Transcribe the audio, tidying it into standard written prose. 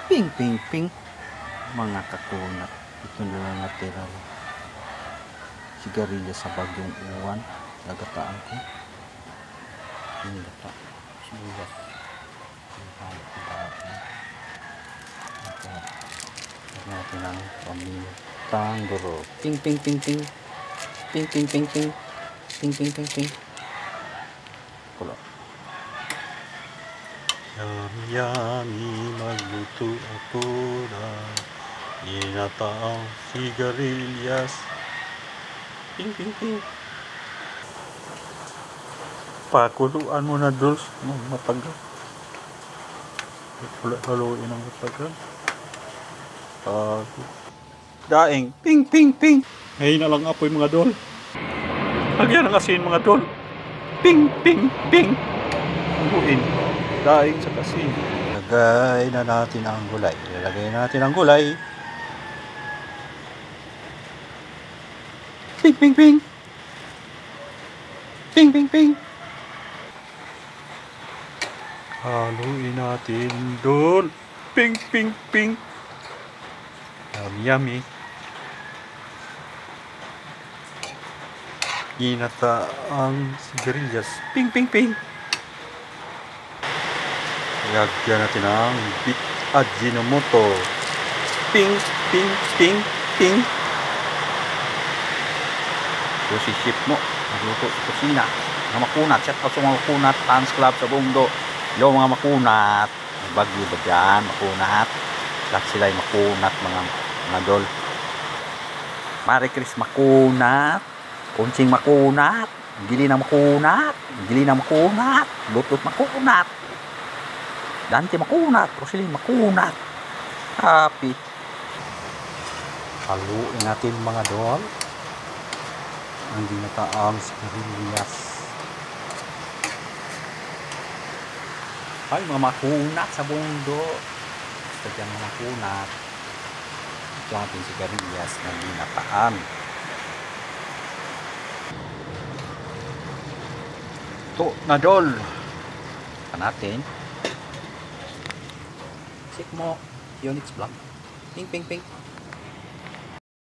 Ping, ping, ping. Mga kakunat. Ito na lang natira. Sigarilya sa bagyong uwan. Nagataan ko. Ini gata. Sibuyas. Natin ang pamintang duro. Ping, ping, ping, ping. Ping, ping, ping, ping. Ping, ping, ping, ping. Kulo. Yami-yami, magluto ako na ginataang sigarilyas. Ping, ping, ping. Pakuluan mo na, Dulce, ng matagal. Haluin ang matagal. Daing, ping, ping, ping. Ngayon na lang apoy mga dol. Lagyan ng asin mga dol. Ping, ping, ping. Haluin. Daing sa asin. Lagay na natin ang gulay. Ilagay natin ang gulay. Ping, ping, ping. Ping, ping, ping. Haluin natin dol. Ping, ping, ping. Yummy, yummy. Ginata ang sigarilyas. Ping, ping, ping. Lagyan natin ang bit Ajinomoto. Ping, ping, ping, ping. So si chef mo, nagluto sa kusina. Mga makunat, shout out sa mga makunat, fans club sa buong mundo. Yo mga makunat, may bagyo ba dyan, makunat. Lahat sila ay makunat, mga dol. Mari Chris makunat, kunsing makunat, gili na makunat, gili na makunat, lutot makunat. Dante makunat, Roselyn makunat. Happy. Haluin natin mga dol. Ang ginataang sigarilyas. Ay, mga makunat sa buong mundo. Basta dyan mga makunat. Ito ating sigarilyas na ginataan. Ito na dol. Pa natin. Sik mo. Unix block. Ping, ping, ping.